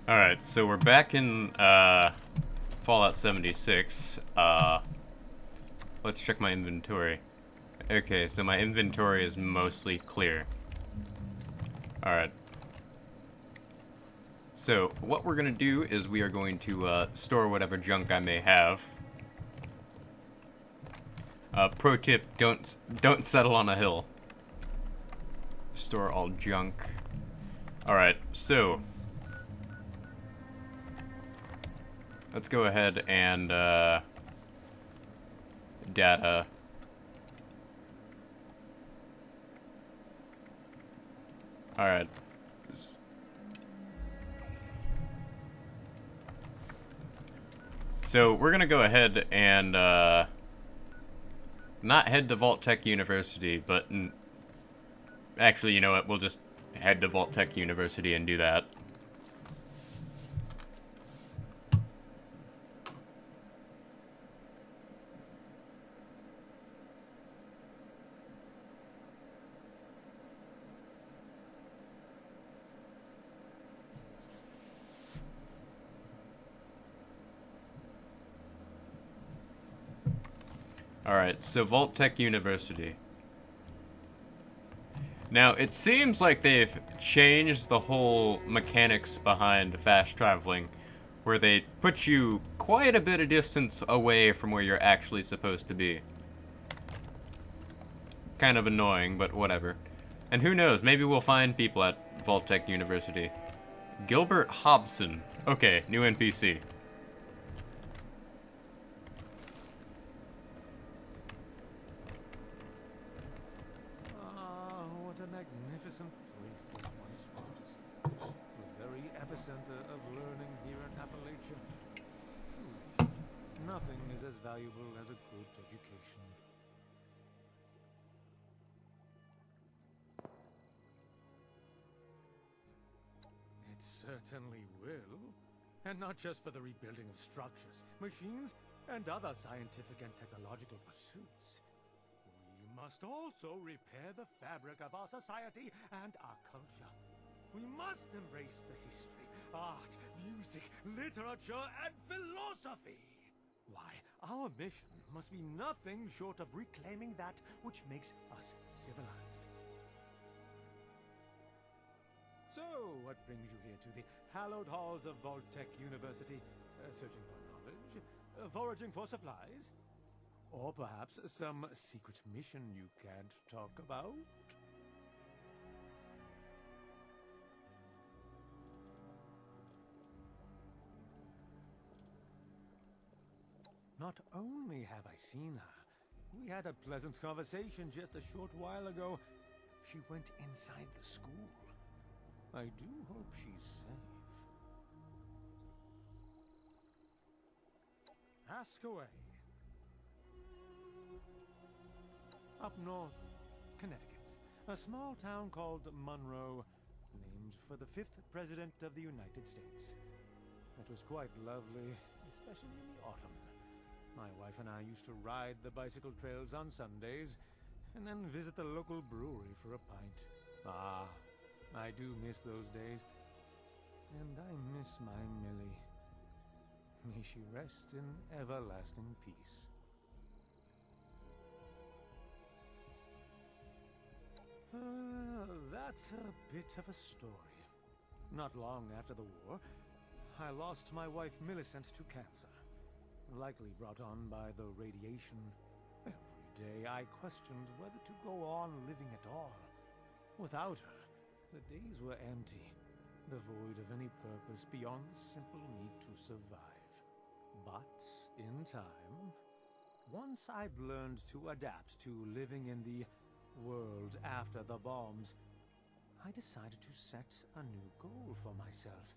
Alright, so we're back in Fallout 76. Let's check my inventory. Okay, so my inventory is mostly clear. Alright. So, what we're gonna do is we are going to store whatever junk I may have. Pro tip, don't settle on a hill. Store all junk. Alright, so let's go ahead and data. Alright. So we're gonna go ahead and not head to Vault Tech University, but actually, you know what? We'll just head to Vault Tech University and do that. Alright, so Vault Tech University. Now, it seems like they've changed the whole mechanics behind fast traveling, where they put you quite a bit of distance away from where you're actually supposed to be. Kind of annoying, but whatever. And who knows, maybe we'll find people at Vault Tech University. Gilbert Hobson. Okay, new NPC. Ah, what a magnificent place this once was. The very epicenter of learning here in Appalachia. Truly, nothing is as valuable as a good education. It certainly will. And not just for the rebuilding of structures, machines, and other scientific and technological pursuits. We must also repair the fabric of our society and our culture. We must embrace the history, art, music, literature, and philosophy. Why, our mission must be nothing short of reclaiming that which makes us civilized. So, what brings you here to the hallowed halls of Vault-Tech University? Searching for knowledge? Foraging for supplies? Or perhaps some secret mission you can't talk about? Not only have I seen her, we had a pleasant conversation just a short while ago. She went inside the school. I do hope she's safe. Ask away. Up north, Connecticut, a small town called Monroe, named for the 5th President of the United States. It was quite lovely, especially in the autumn. My wife and I used to ride the bicycle trails on Sundays, and then visit the local brewery for a pint. Ah, I do miss those days. And I miss my Millie. May she rest in everlasting peace. That's a bit of a story. Not long after the war, I lost my wife Millicent to cancer, likely brought on by the radiation. Every day I questioned whether to go on living at all. Without her, the days were empty, devoid of any purpose beyond the simple need to survive. But in time, once I'd learned to adapt to living in the world after the bombs, I decided to set a new goal for myself.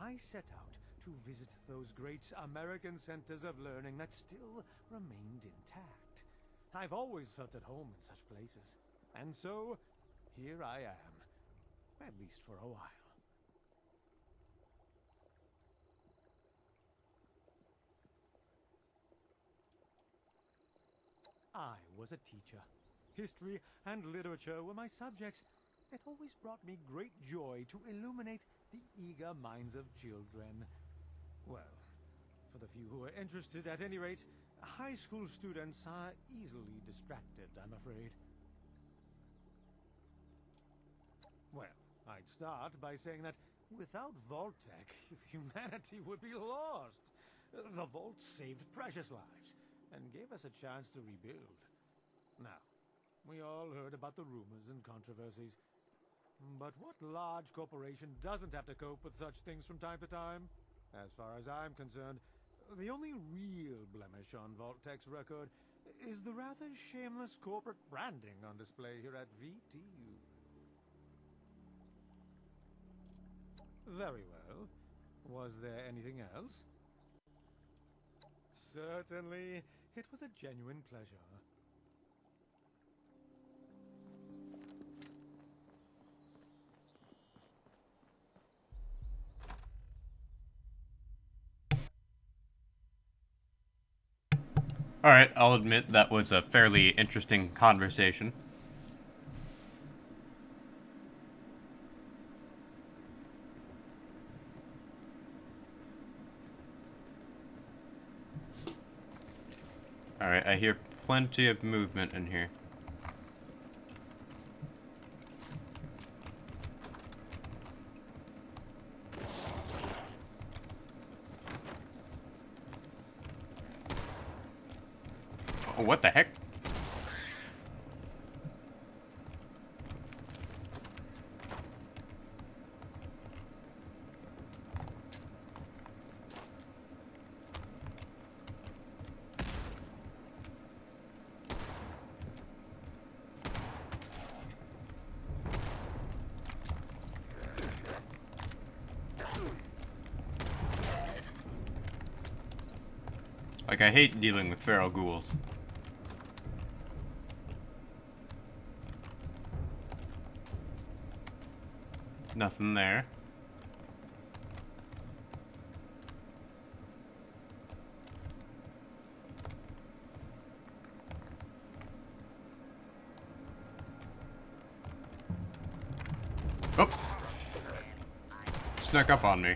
I set out to visit those great American centers of learning that still remained intact. I've always felt at home in such places. And so, here I am. At least for a while. I was a teacher. History and literature were my subjects. It always brought me great joy to illuminate the eager minds of children. Well, for the few who are interested, at any rate, high school students are easily distracted, I'm afraid. Well, I'd start by saying that without Vault-Tec, humanity would be lost. The Vault saved precious lives and gave us a chance to rebuild. Now, we all heard about the rumors and controversies. But what large corporation doesn't have to cope with such things from time to time? As far as I'm concerned, the only real blemish on Vault-Tec's record is the rather shameless corporate branding on display here at VTU. Very well. Was there anything else? Certainly. It was a genuine pleasure. Alright, I'll admit that was a fairly interesting conversation. Alright, I hear plenty of movement in here. Oh, what the heck? Like, I hate dealing with feral ghouls. Nothing there. Oh! Snuck up on me.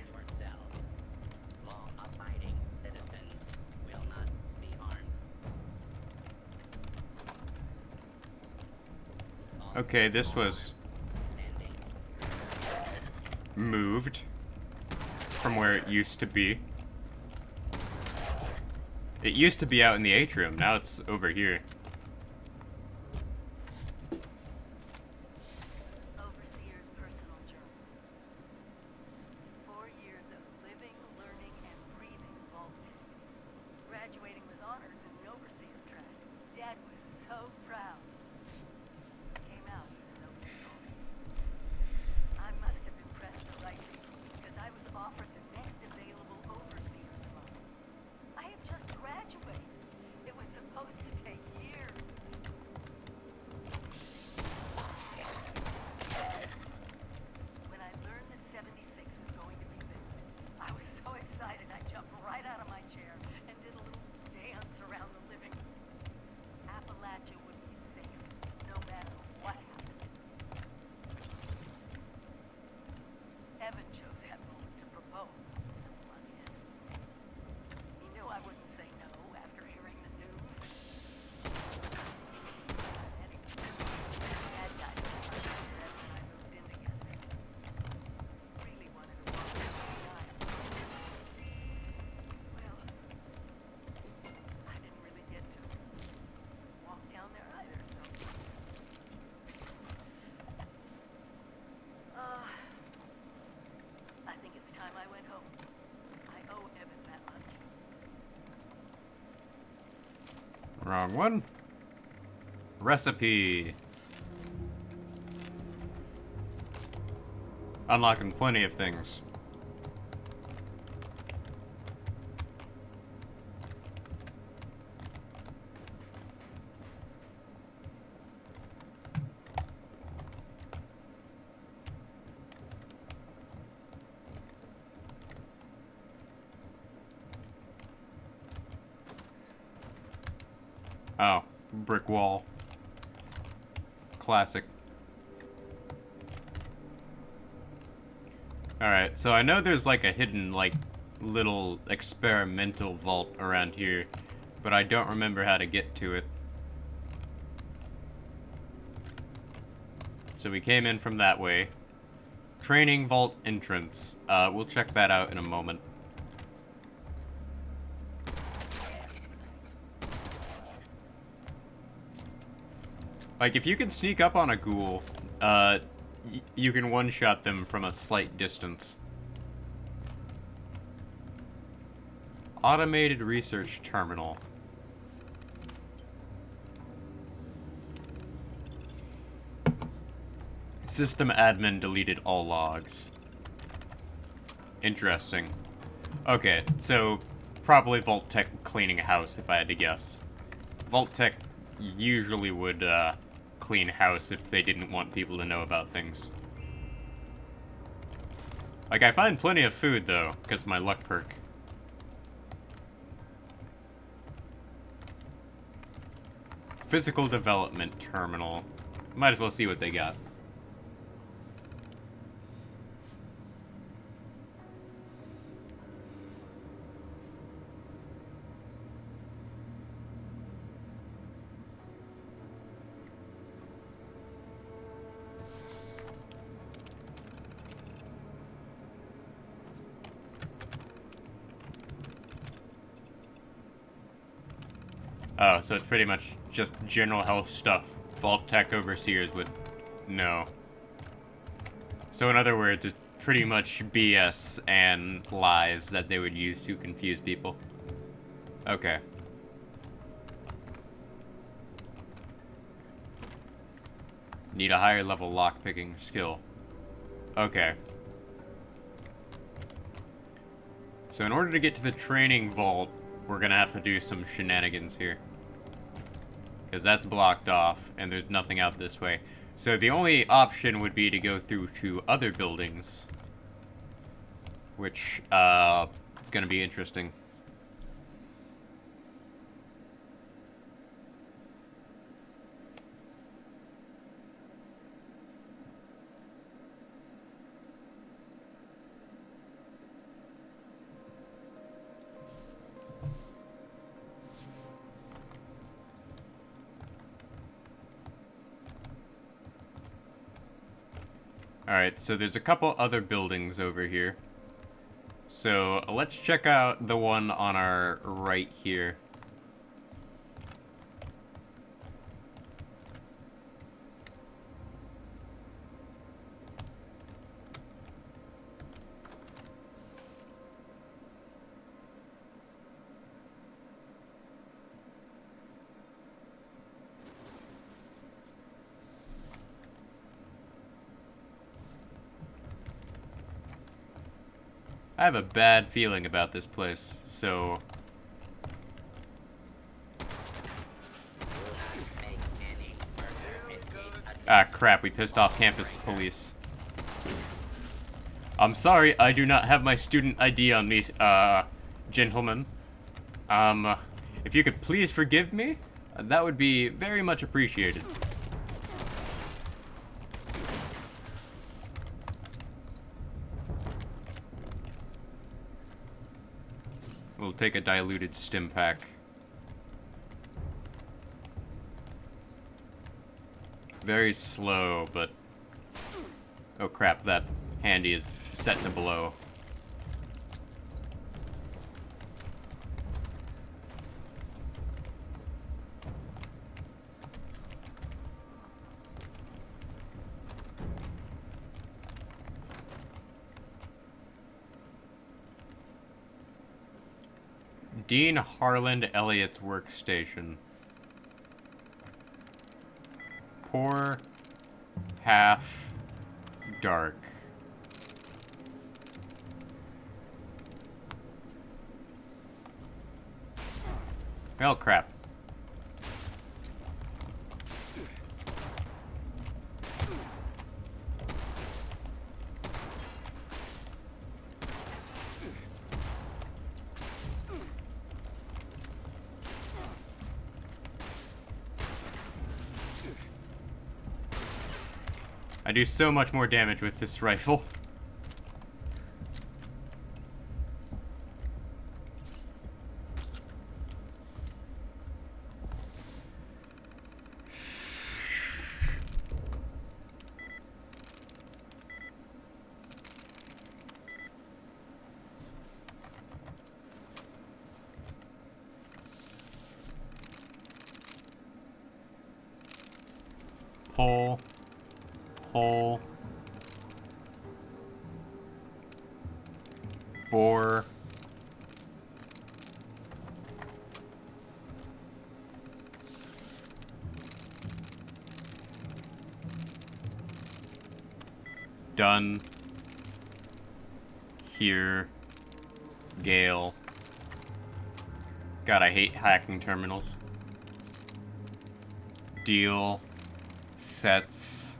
Okay, this was moved from where it used to be. It used to be out in the atrium, now it's over here. Overseer's personal journal. 4 years of living, learning, and breathing Vault-Tec. Graduating with honors in the overseer track. Dad was so proud. Came out with no story. I must have impressed the right people because I was offered the next available overseer slot. I had just graduated. It was supposed to take years. When I learned that 76 was going to be visited, I was so excited I jumped right out of my chair and did a little dance around the living room. Appalachia would be safe, no matter what happened. Evan chose that moment to propose. He knew I wouldn't say no after hearing the news. Anyway, Dad died before Evan and I moved in together. Really wanted to walk down the aisle. Well, I didn't really get to walk down there either, so... I think it's time I went home. I owe Evan that much. Wrong one. Recipe. Unlocking plenty of things. Oh, brick wall. Classic. Alright, so I know there's like a hidden, like, little experimental vault around here, but I don't remember how to get to it. So we came in from that way. Training vault entrance. We'll check that out in a moment. Like, if you can sneak up on a ghoul, you can one-shot them from a slight distance. Automated research terminal. System admin deleted all logs. Interesting. Okay, so probably Vault Tech cleaning a house, if I had to guess. Vault Tech usually would clean house if they didn't want people to know about things. Like, I find plenty of food, though, because of my luck perk. Physical development terminal. Might as well see what they got. Oh, so it's pretty much just general health stuff Vault Tech overseers would know. So in other words, it's pretty much BS and lies that they would use to confuse people. Okay. Need a higher level lockpicking skill. Okay. So in order to get to the training vault, we're gonna have to do some shenanigans here. Because that's blocked off, and there's nothing out this way. So the only option would be to go through to other buildings. Which, is gonna be interesting. Alright, so there's a couple other buildings over here. So let's check out the one on our right here. I have a bad feeling about this place, so... Ah, crap, we pissed off campus police. I'm sorry, I do not have my student ID on me, gentlemen. If you could please forgive me, that would be very much appreciated. We'll take a diluted stim pack. Very slow, but... Oh crap, that handy is set to blow. Dean Harland Elliott's workstation. Poor, half, dark. Well, crap. I do so much more damage with this rifle. Pull. Pull. Bore. Done. Here. Gale. God, I hate hacking terminals. Deal. Sets.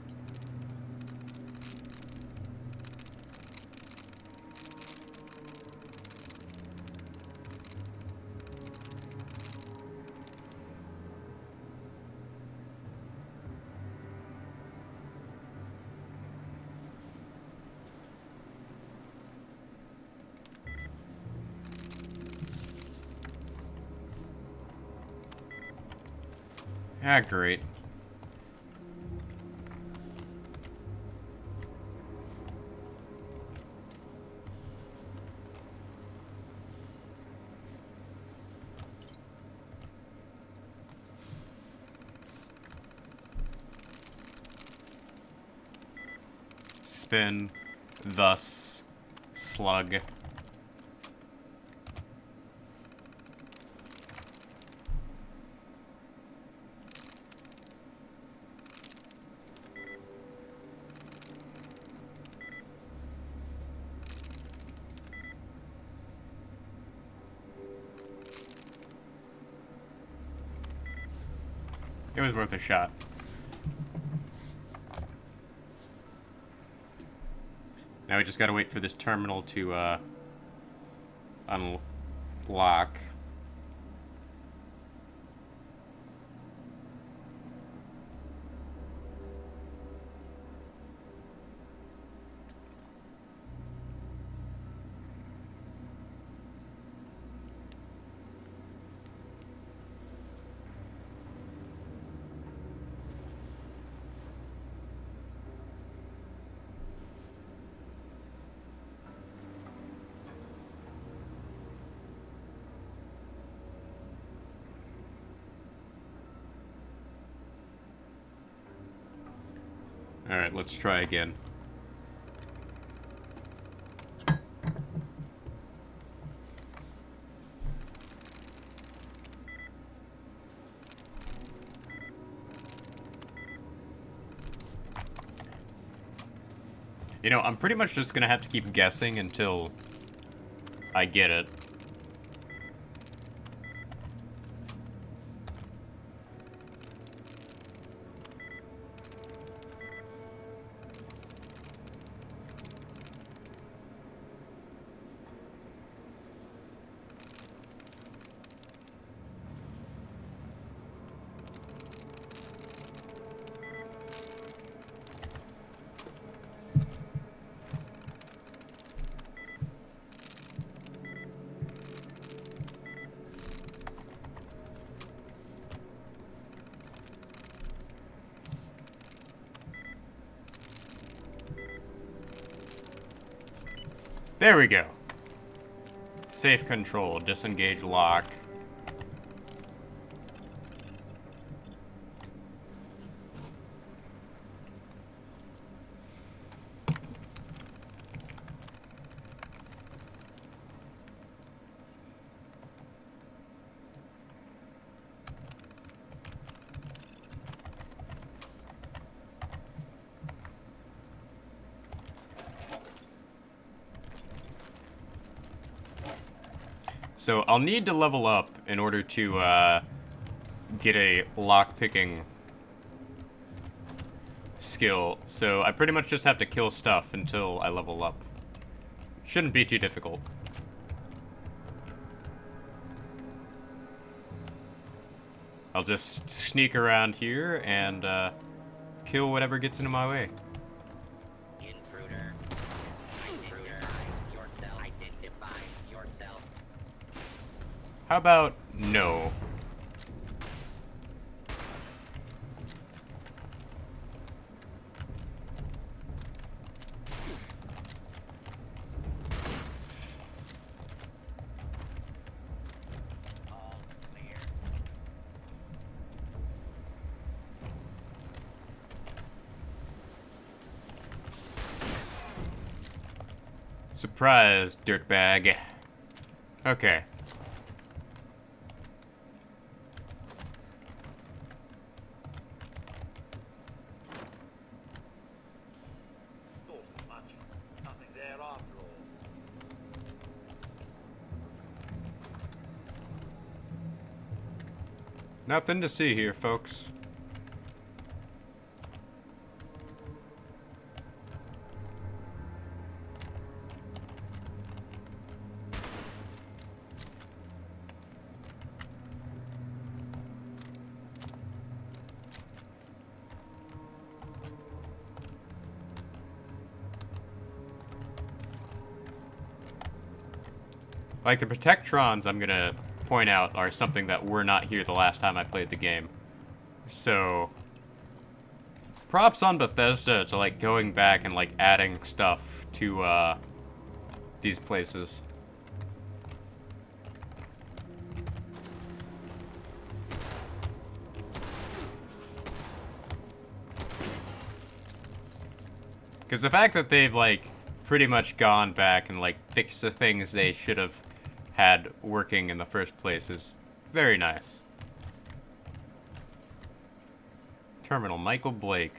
Ah, great. Spin, thus, slug. It was worth a shot. Now we just gotta wait for this terminal to, unlock. Alright, let's try again. You know, I'm pretty much just gonna have to keep guessing until I get it. There we go. Safe control, disengage lock. So I'll need to level up in order to get a lock-picking skill. So I pretty much just have to kill stuff until I level up. Shouldn't be too difficult. I'll just sneak around here and kill whatever gets into my way. How about no? Surprise, dirtbag. Okay. Nothing much. Nothing there after all. Nothing to see here, folks. Like, the Protectrons, I'm gonna point out, are something that were not here the last time I played the game. So, props on Bethesda to, like, going back and, like, adding stuff to, these places. Because the fact that they've, like, pretty much gone back and, like, fixed the things they should have had working in the first place is very nice. Terminal, Michael Blake.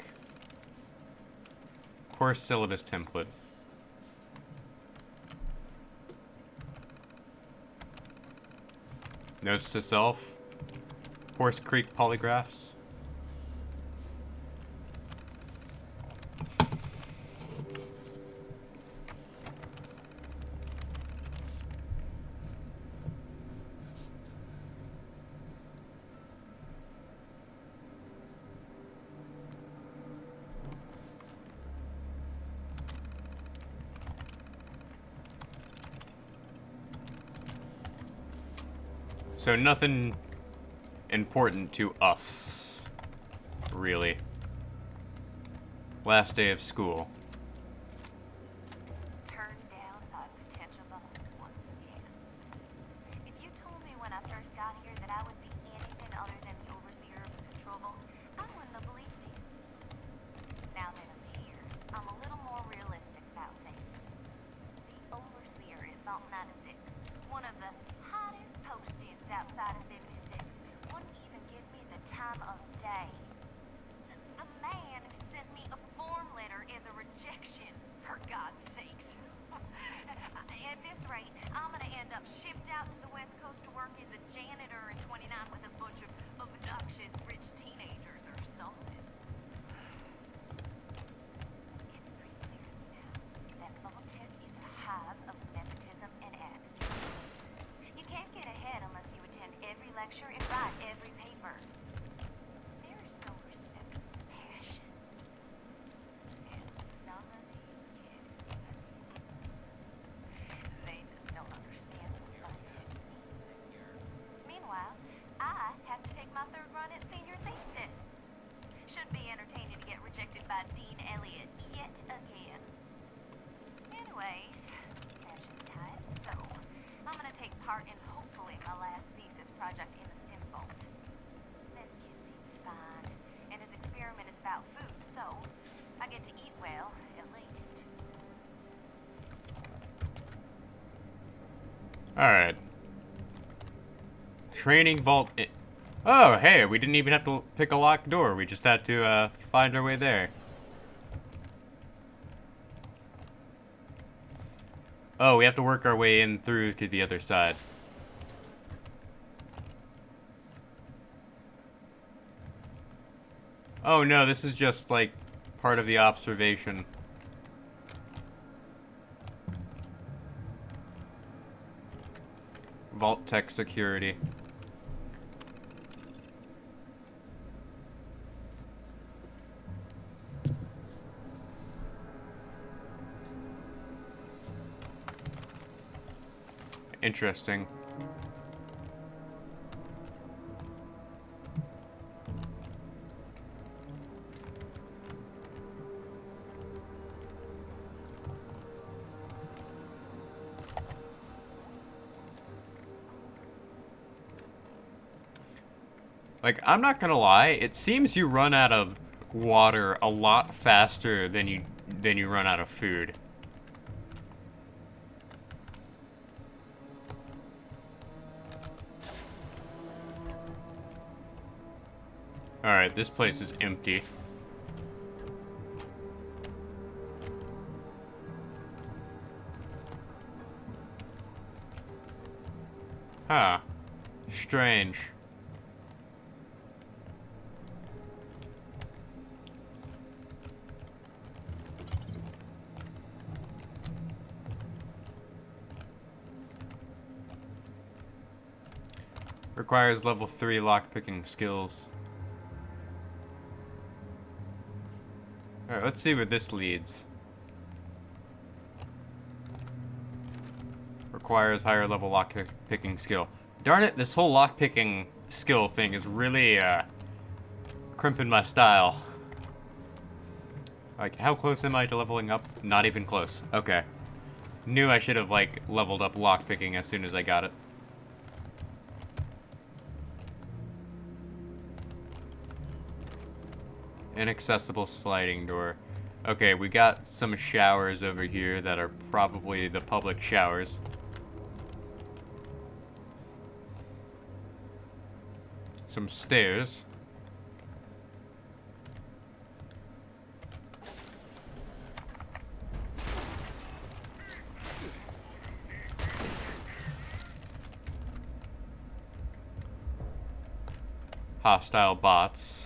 Course syllabus template. Notes to self. Horse Creek polygraphs. So nothing important to us, really. Last day of school. Turn down a potential boss once again. If you told me when I first got here that I would be anything other than the overseer of the control vault, I wouldn't have believed you. Now that I'm here, I'm a little more realistic about things. The overseer is Vault 96, one of the hottest postings outside of 76, wouldn't even give me the time of day. The man sent me a form letter as a rejection, for God's sakes. At this rate, I'm gonna end up shipped out to the West Coast to work as a janitor in 29 with a bunch of obnoxious rich teenagers or something. It's pretty clear now that Vault-Tec is a hive of nepotism and abstract. You can't get ahead unless you attend every lecture and write every paper. There's no respect for passion. And some of these kids, they just don't understand what Vault-Tec means. Meanwhile, I have to take my third run at senior thesis. Should be entertaining to get rejected by Dean Elliott yet again. Anyways, that's just time, so I'm gonna take part in hopefully my last thesis project in the Sim Vault. This kid seems fine, and his experiment is about food, so I get to eat well, at least. Alright. Training vault. Oh, hey, we didn't even have to pick a locked door. We just had to find our way there. Oh, we have to work our way in through to the other side. Oh no, this is just like part of the observation. Vault-Tec security. Interesting. Like, I'm not gonna lie, it seems you run out of water a lot faster than you run out of food. Alright, this place is empty. Huh. Strange. Requires level 3 lockpicking skills. Alright, let's see where this leads. Requires higher level lockpicking skill. Darn it, this whole lockpicking skill thing is really, crimping my style. Like, how close am I to leveling up? Not even close. Okay. Knew I should have, like, leveled up lockpicking as soon as I got it. Inaccessible sliding door. Okay, we got some showers over here that are probably the public showers. Some stairs. Hostile bots.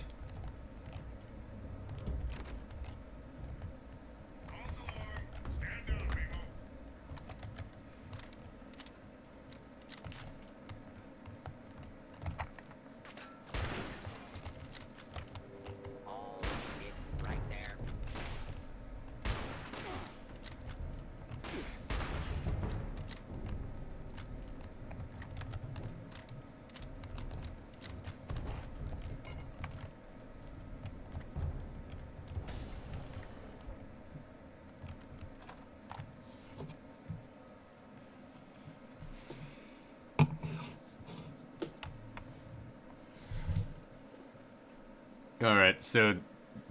Alright, so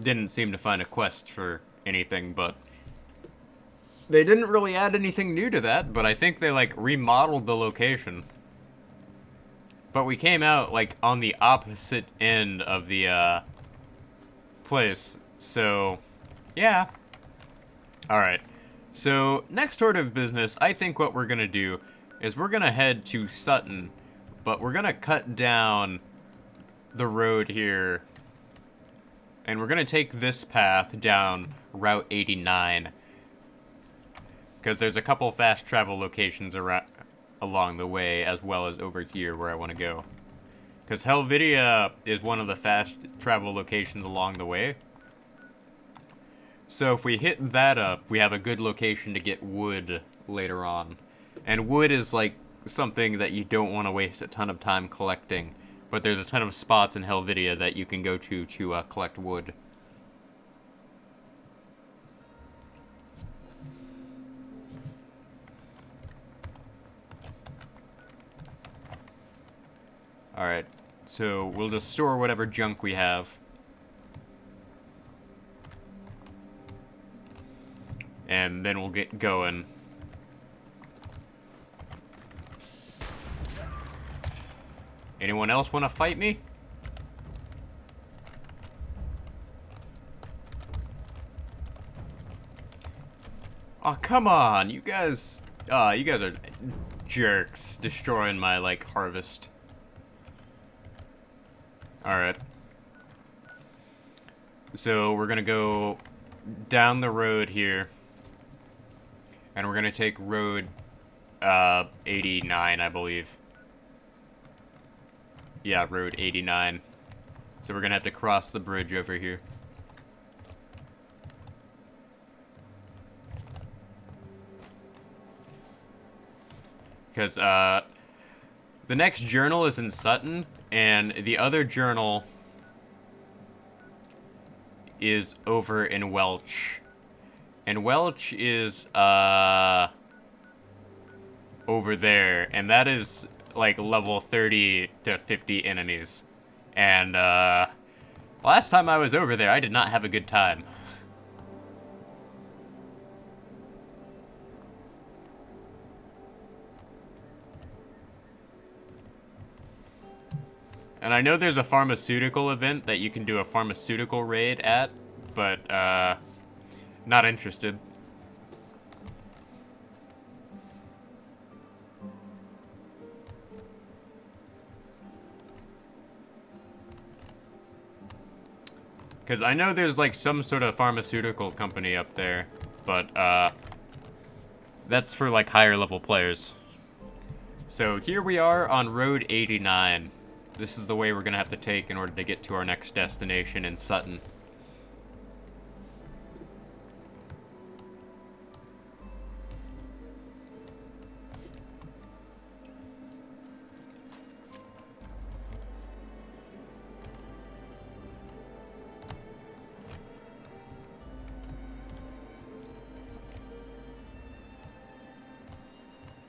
didn't seem to find a quest for anything, but they didn't really add anything new to that, but I think they, like, remodeled the location. But we came out, like, on the opposite end of the, place, so, yeah. Alright, so, next order of business, I think what we're gonna do is we're gonna head to Sutton, but we're gonna cut down the road here, and we're gonna take this path down Route 89. Because there's a couple fast travel locations along the way, as well as over here where I want to go. Because Helvidia is one of the fast travel locations along the way. So if we hit that up, we have a good location to get wood later on. And wood is like something that you don't want to waste a ton of time collecting. But there's a ton of spots in Helvidia that you can go to collect wood. Alright, so we'll just store whatever junk we have. And then we'll get going. Anyone else want to fight me? Oh, come on, you guys are jerks, destroying my, like, harvest. Alright. So, we're gonna go down the road here. And we're gonna take road, 89, I believe. Yeah, road 89. So we're gonna have to cross the bridge over here. Because, the next journal is in Sutton, and the other journal is over in Welch. And Welch is, over there, and that is, like, level 30 to 50 enemies. And, last time I was over there, I did not have a good time. And I know there's a pharmaceutical event that you can do a pharmaceutical raid at, but, not interested. Because I know there's, like, some sort of pharmaceutical company up there, but, that's for, like, higher level players. So here we are on Road 89. This is the way we're gonna have to take in order to get to our next destination in Sutton.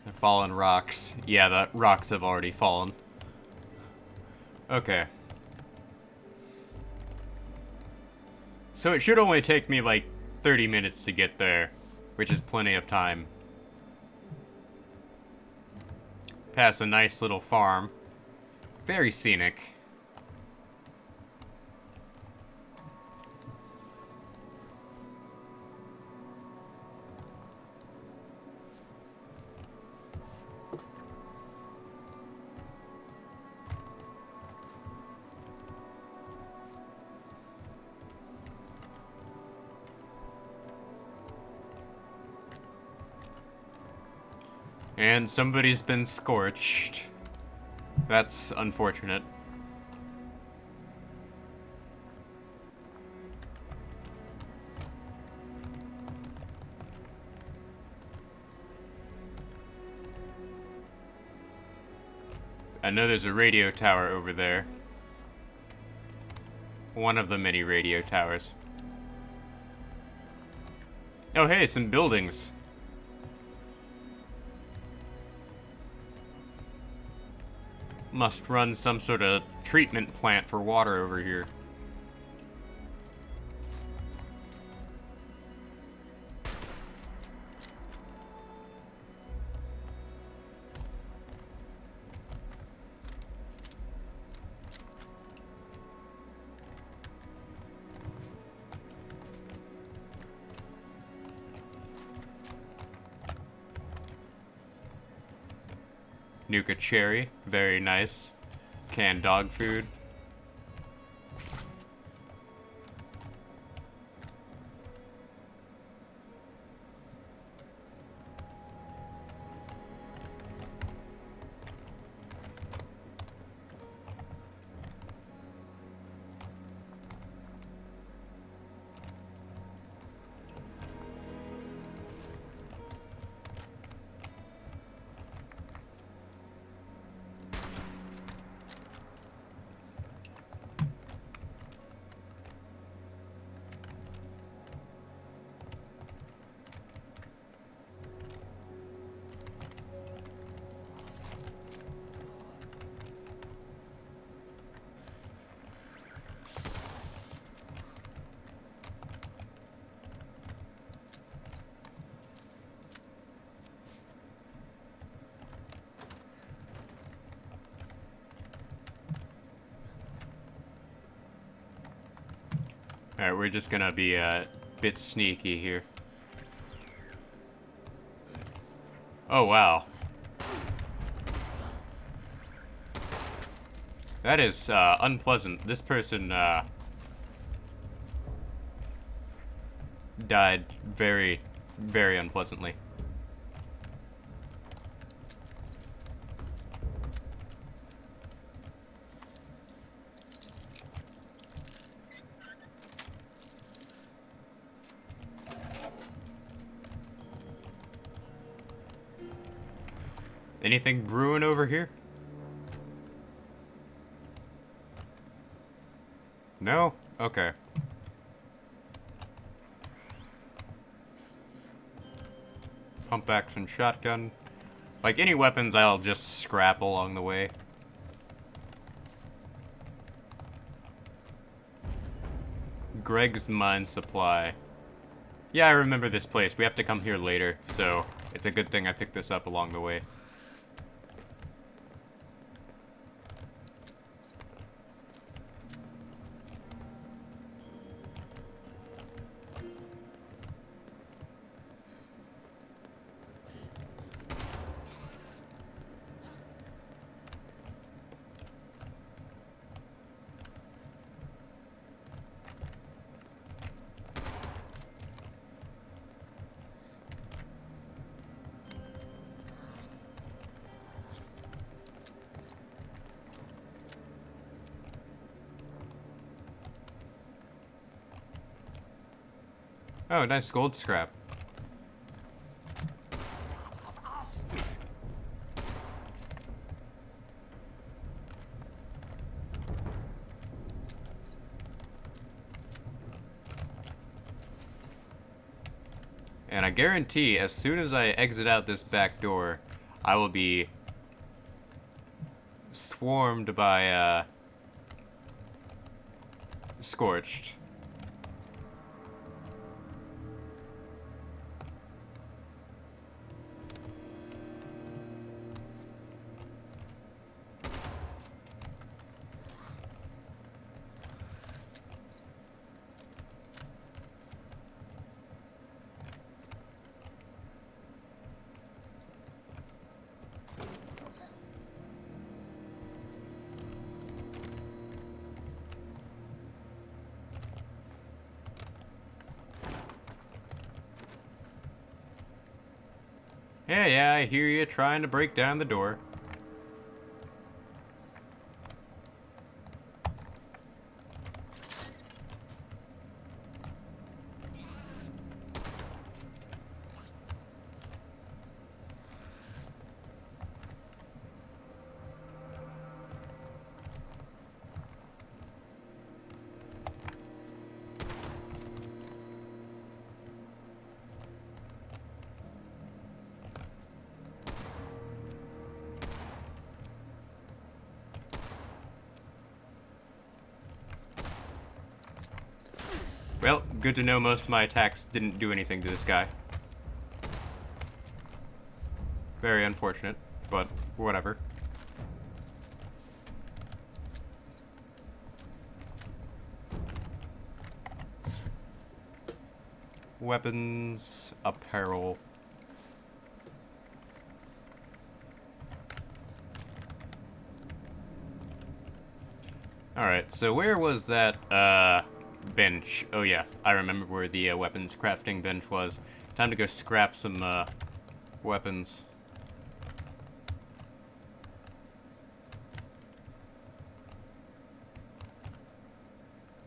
The fallen rocks. Yeah, the rocks have already fallen. Okay. So it should only take me like 30 minutes to get there, which is plenty of time. Pass a nice little farm. Very scenic. And somebody's been scorched. That's unfortunate. I know there's a radio tower over there. One of the many radio towers. Oh hey, some buildings. Must run some sort of treatment plant for water over here. Nuka cherry, very nice. Canned dog food. Alright, we're just gonna be a bit sneaky here. Oh, wow. That is, unpleasant. This person, died very, very unpleasantly. Anything brewing over here? No? Okay. Pump action shotgun. Like any weapons, I'll just scrap along the way. Greg's Mine Supply. Yeah, I remember this place. We have to come here later, so it's a good thing I picked this up along the way. Oh, nice gold scrap. And I guarantee, as soon as I exit out this back door, I will be swarmed by, Scorched. Yeah, I hear you trying to break down the door. Well, good to know most of my attacks didn't do anything to this guy. Very unfortunate, but whatever. Weapons, apparel. Alright, so where was that, bench? Oh yeah, I remember where the weapons crafting bench was. Time to go scrap some, weapons.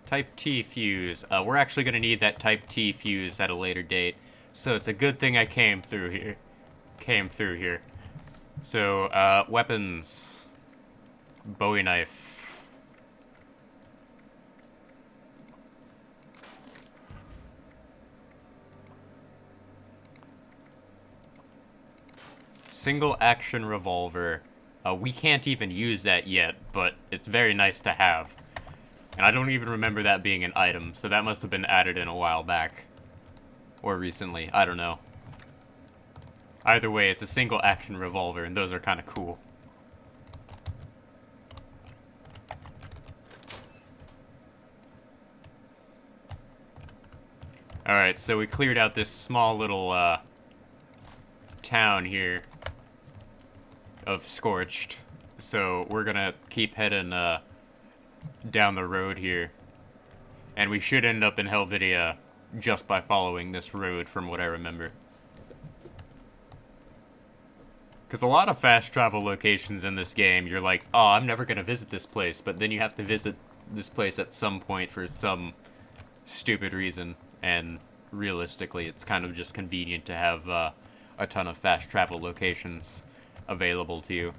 Type T fuse. We're actually gonna need that Type T fuse at a later date, so it's a good thing I came through here. So, weapons. Bowie knife. Single action revolver. We can't even use that yet, but it's very nice to have. And I don't even remember that being an item, so that must have been added in a while back. Or recently, I don't know. Either way, it's a single action revolver, and those are kind of cool. Alright, so we cleared out this small little, town here of Scorched. So we're gonna keep heading, down the road here. And we should end up in Helvidia just by following this road, from what I remember. Because a lot of fast travel locations in this game, you're like, oh, I'm never gonna visit this place, but then you have to visit this place at some point for some stupid reason, and realistically, it's kind of just convenient to have, a ton of fast travel locations available to you.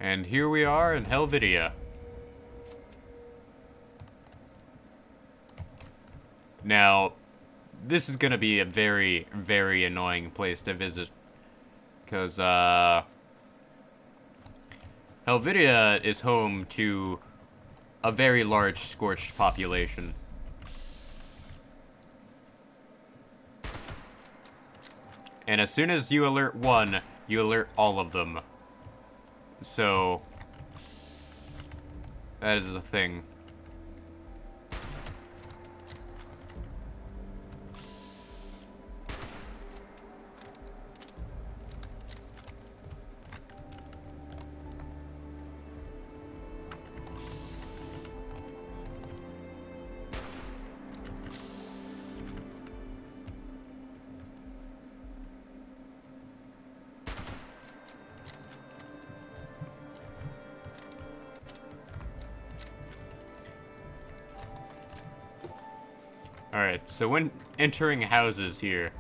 And here we are in Helvidia. Now, this is gonna be a very, very annoying place to visit. Because, Helvidia is home to a very large Scorched population. And as soon as you alert one, you alert all of them. So, that is the thing. Alright, so when entering houses here,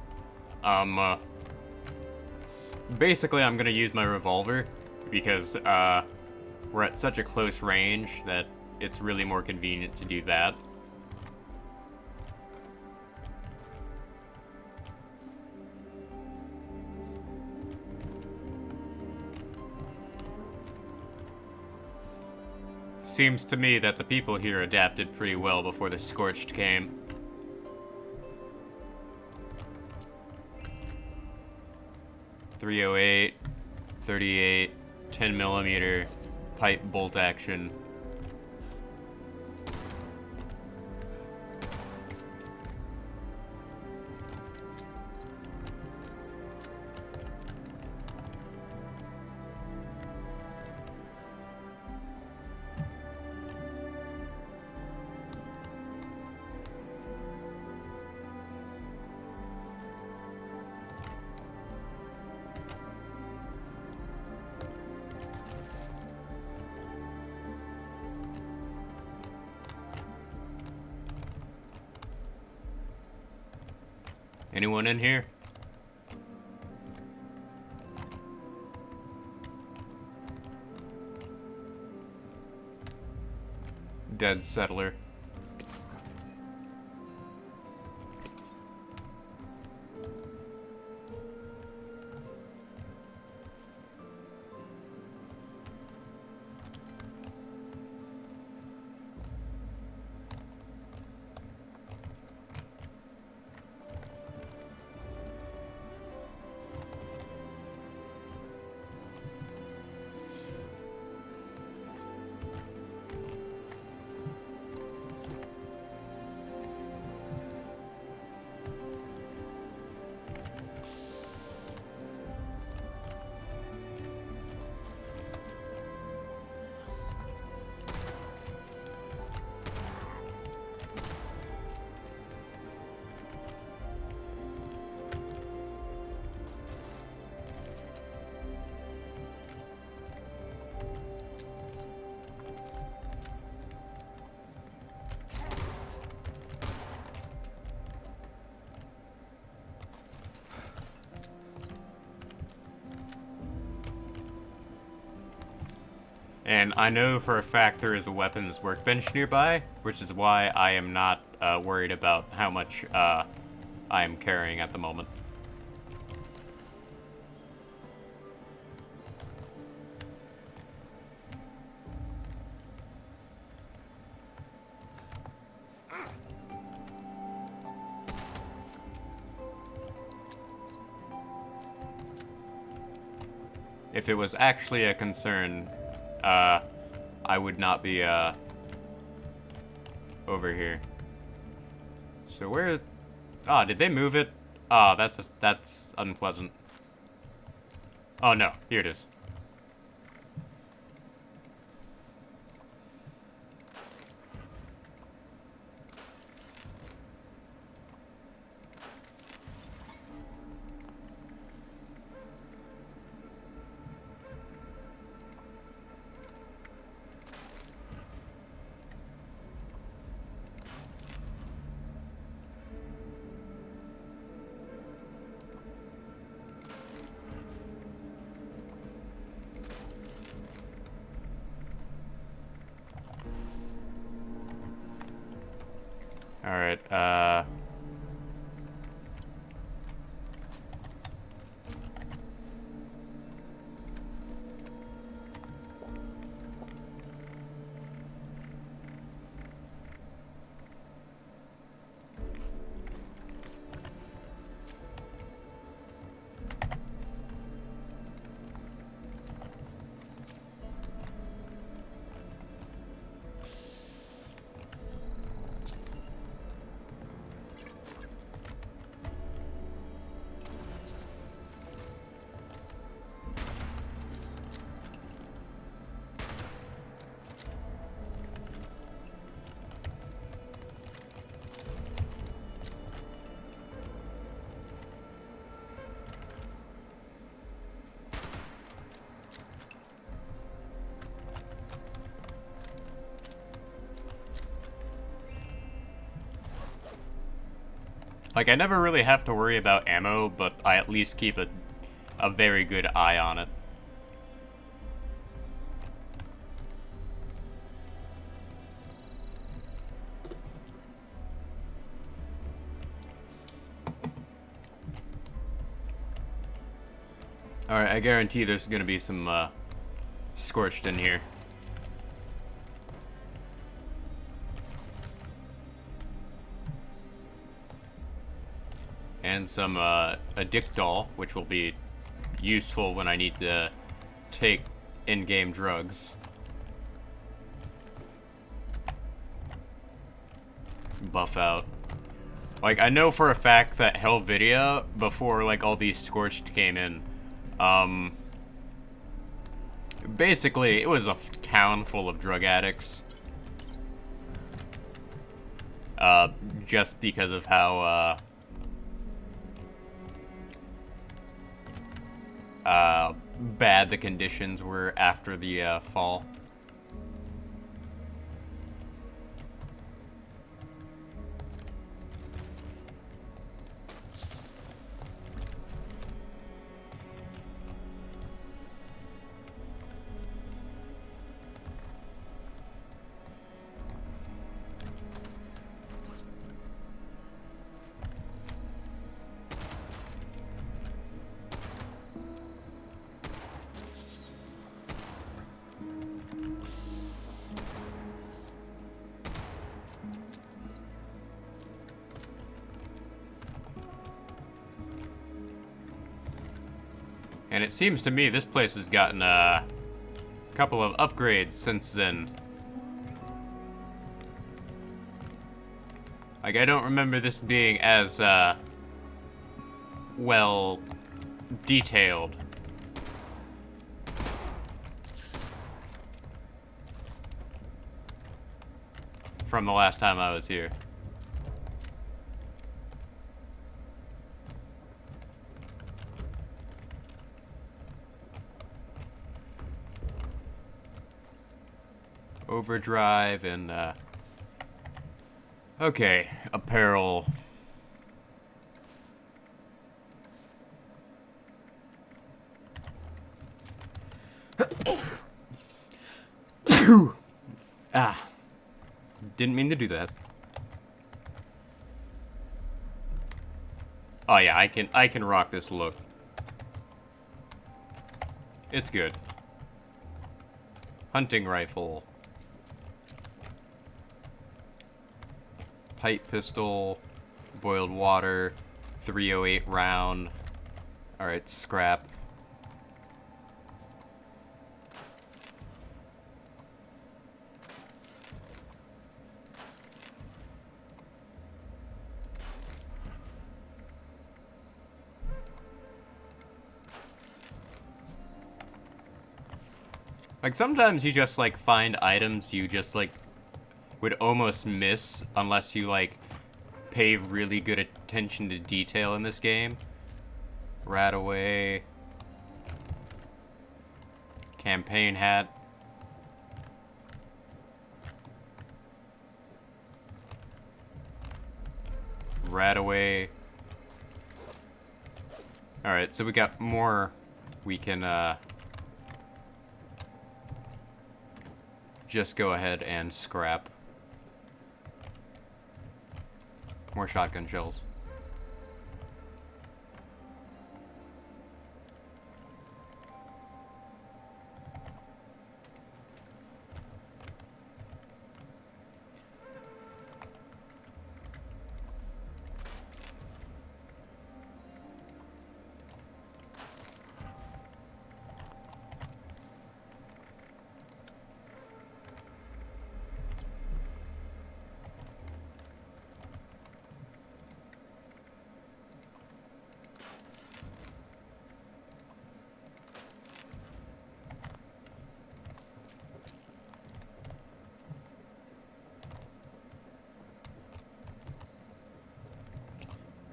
basically I'm gonna use my revolver, because, we're at such a close range that it's really more convenient to do that. Seems to me that the people here adapted pretty well before the Scorched came. .308, 38, 10mm, pipe bolt action. Anyone in here? Dead settler. And I know for a fact there is a weapons workbench nearby, which is why I am not worried about how much I am carrying at the moment. If it was actually a concern, I would not be, over here. So where... Ah, did they move it? Ah, that's unpleasant. Oh no, here it is. Alright, Like, I never really have to worry about ammo, but I at least keep a very good eye on it. Alright, I guarantee there's gonna be some, scorched in here. And some, a dick doll, which will be useful when I need to take in-game drugs. Buff out. Like, I know for a fact that Helvidia, before, like, all these Scorched came in, basically, it was a town full of drug addicts. Just because of how, bad the conditions were after the, fall. And it seems to me this place has gotten a couple of upgrades since then. Like, I don't remember this being as, well detailed. From the last time I was here. Overdrive and, okay, apparel. Ah. Didn't mean to do that. Oh yeah, I can rock this look. It's good. Hunting rifle. Pipe pistol, boiled water, 308 round. Alright, scrap. Like, sometimes you just, like, find items you just, like, would almost miss unless you, like, pay really good attention to detail in this game. Rataway. Campaign hat. Rataway. Alright, so we got more we can, just go ahead and scrap. More shotgun shells.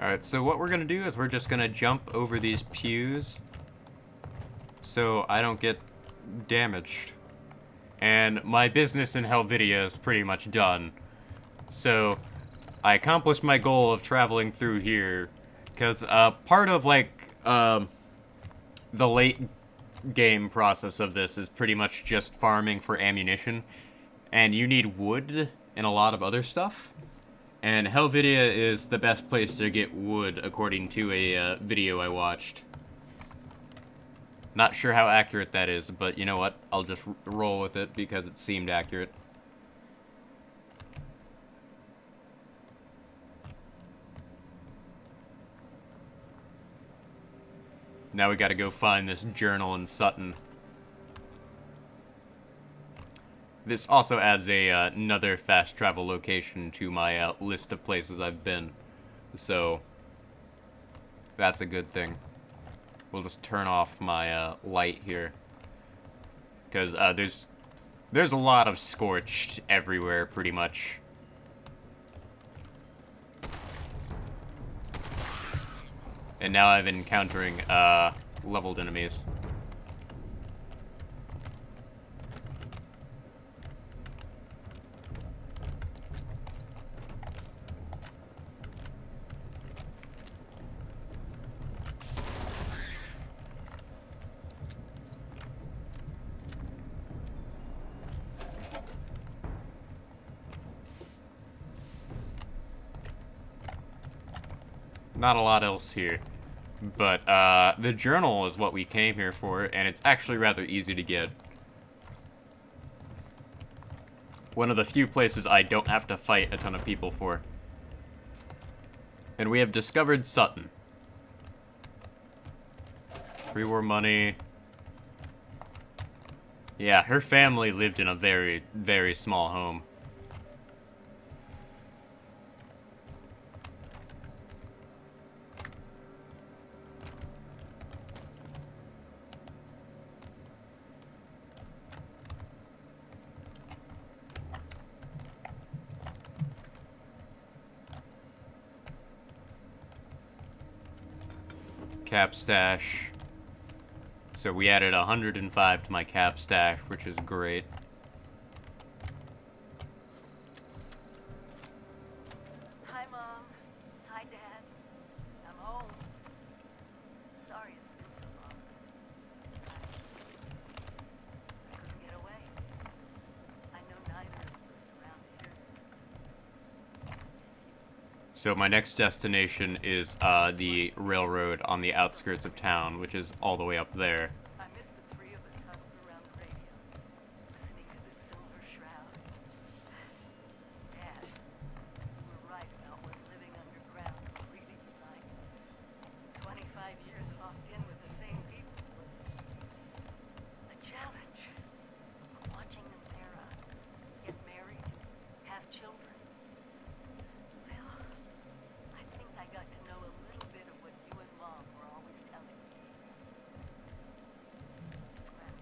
Alright, so what we're gonna do is we're just gonna jump over these pews so I don't get damaged. And my business in Helvidia is pretty much done. So I accomplished my goal of traveling through here. Because part of, like, the late game process of this is pretty much just farming for ammunition. And you need wood and a lot of other stuff. And Helvetia is the best place to get wood, according to a video I watched. Not sure how accurate that is, but you know what? I'll just roll with it because it seemed accurate. Now we gotta go find this journal in Sutton. This also adds another fast travel location to my list of places I've been. So, that's a good thing. We'll just turn off my light here. Because there's a lot of scorched everywhere, pretty much. And now I'm encountering leveled enemies. Not a lot else here. But, the journal is what we came here for, and it's actually rather easy to get. One of the few places I don't have to fight a ton of people for. And we have discovered Sutton. Pre-war money. Yeah, her family lived in a very, very small home. Cap stash. So we added 105 to my cap stash, which is great. Hi, Mom. Hi, Dad. I'm home. Sorry it's been so long. I couldn't get away. I know neither of you is around here. I miss you. So my next destination is the railroad on the outskirts of town, which is all the way up there. I miss the three of us huddled around the radio, listening to the silver shroud. Dad, you were right about what living underground would really be like. 25 years locked in with the same people was a challenge. Watching them pair up, get married, have children. Well, I think I got to know a little bit of what you and Mom were always telling me. Well,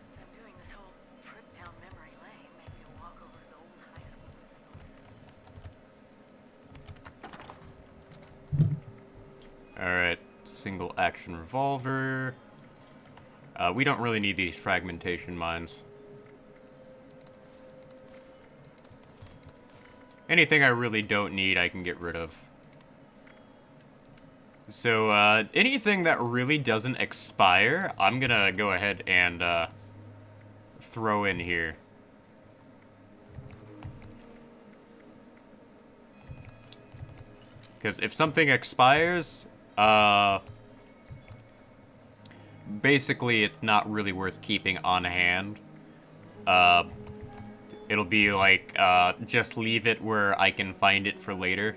since I'm doing this whole trip down memory lane, maybe a walk over to the old high school isn't a Alright, single action revolver. We don't really need these fragmentation mines. Anything I really don't need, I can get rid of. So, anything that really doesn't expire, I'm gonna go ahead and, throw in here. Because if something expires, basically it's not really worth keeping on hand. It'll be like, just leave it where I can find it for later.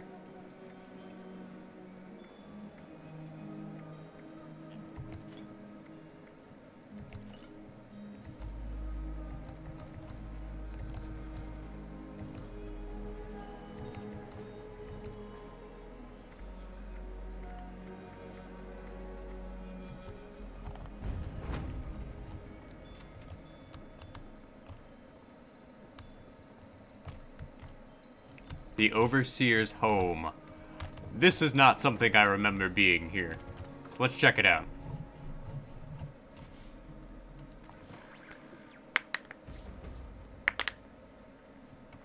The Overseer's home. This is not something I remember being here. Let's check it out.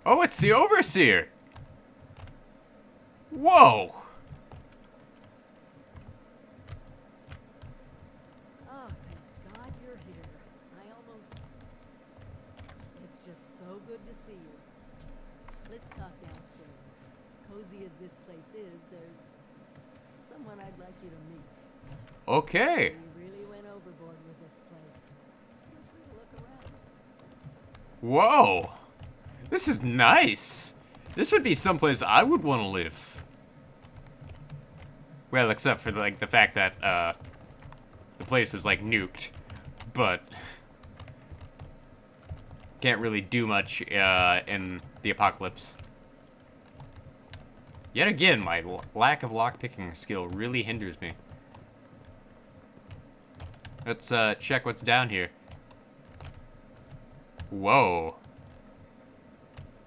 Oh, it's the Overseer! Whoa! Oh, thank God you're here. It's just so good to see you. Let's talk downstairs. Cozy as this place is, there's someone I'd like you to meet. Okay. You really went overboard with this place. Feel free to look around. Whoa! This is nice! This would be someplace I would want to live. Well, except for, like, the fact that, the place was, like, nuked. But can't really do much, in the apocalypse. Yet again, my lack of lockpicking skill really hinders me. Let's, check what's down here. Whoa.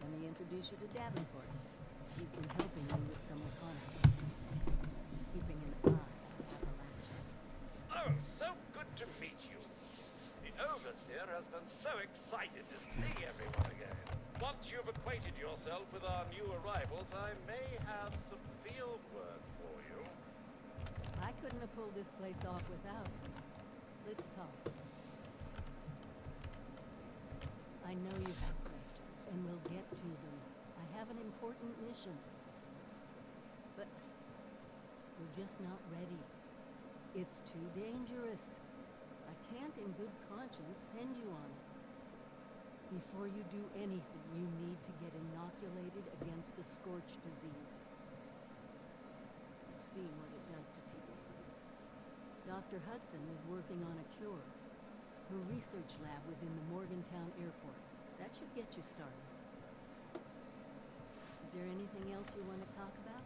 Let me introduce you to Davenport. He's been helping me with some reconnaissance. Keeping an eye on Appalachia. Oh, so good to meet you. The Overseer has been so excited to see everyone again. Once you've acquainted yourself with our new arrivals, I may have some field work for you. I couldn't have pulled this place off without you. Let's talk. I know you have questions, and we'll get to them. I have an important mission. But we're just not ready. It's too dangerous. I can't in good conscience send you on it. Before you do anything, you need to get inoculated against the scorch disease. You've seen what it does to people. Dr. Hudson is working on a cure. Her research lab was in the Morgantown airport. That should get you started. Is there anything else you want to talk about?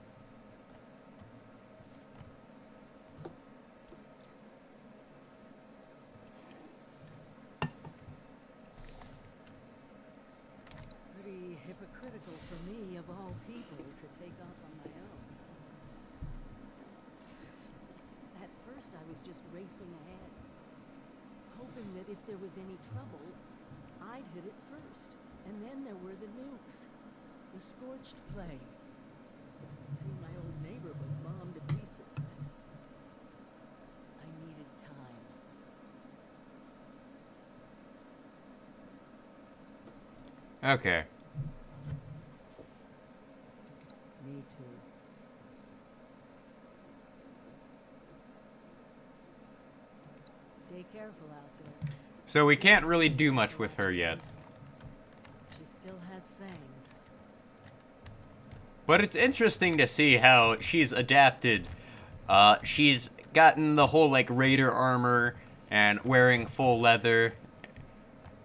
Pretty hypocritical for me, of all people, to take off on my own. At first, I was just racing ahead, hoping that if there was any trouble, I'd hit it first. And then there were the nukes. The scorched plague. See my old neighborhood bombed to pieces. I needed time. Okay. Me too. Stay careful out there. So we can't really do much with her yet. She still has fangs. But it's interesting to see how she's adapted. She's gotten the whole, like, raider armor and wearing full leather.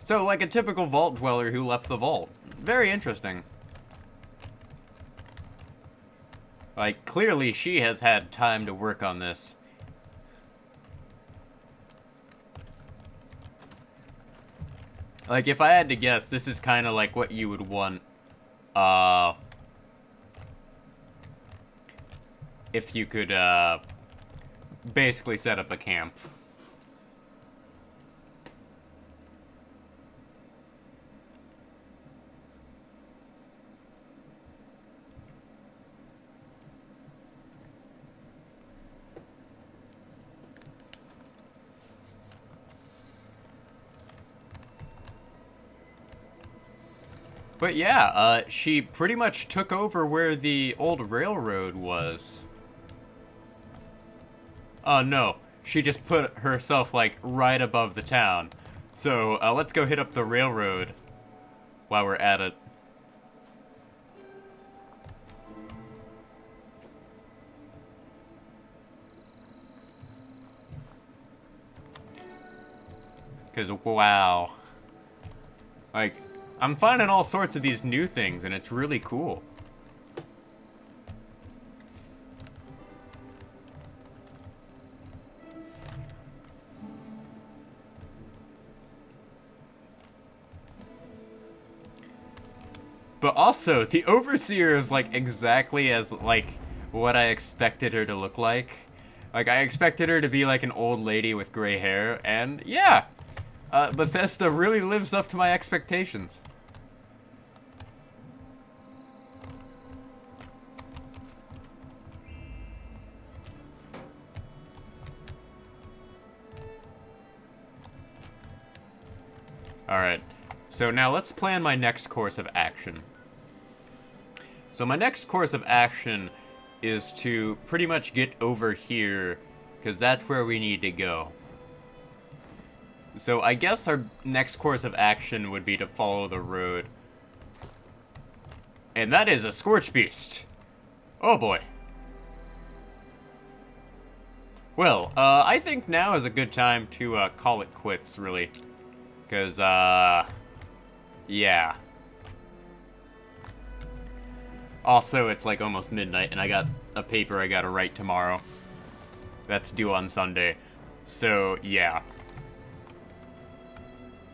So, like a typical vault dweller who left the vault. Very interesting. Like, clearly she has had time to work on this. Like, if I had to guess, this is kind of like what you would want, if you could, basically set up a camp. But yeah, she pretty much took over where the old railroad was. Oh no, she just put herself, like, right above the town. So, let's go hit up the railroad while we're at it. Because, wow. Like, I'm finding all sorts of these new things, and it's really cool. But also, the Overseer is, like, exactly as, like, what I expected her to look like. Like, I expected her to be, like, an old lady with gray hair, and, yeah! Bethesda really lives up to my expectations. Alright, so now let's plan my next course of action. So my next course of action is to pretty much get over here, because that's where we need to go. So I guess our next course of action would be to follow the road. And that is a Scorch Beast. Oh boy. Well, I think now is a good time to call it quits, really. Because, yeah. Also, it's like almost midnight, and I got a paper I gotta write tomorrow. That's due on Sunday. So, yeah.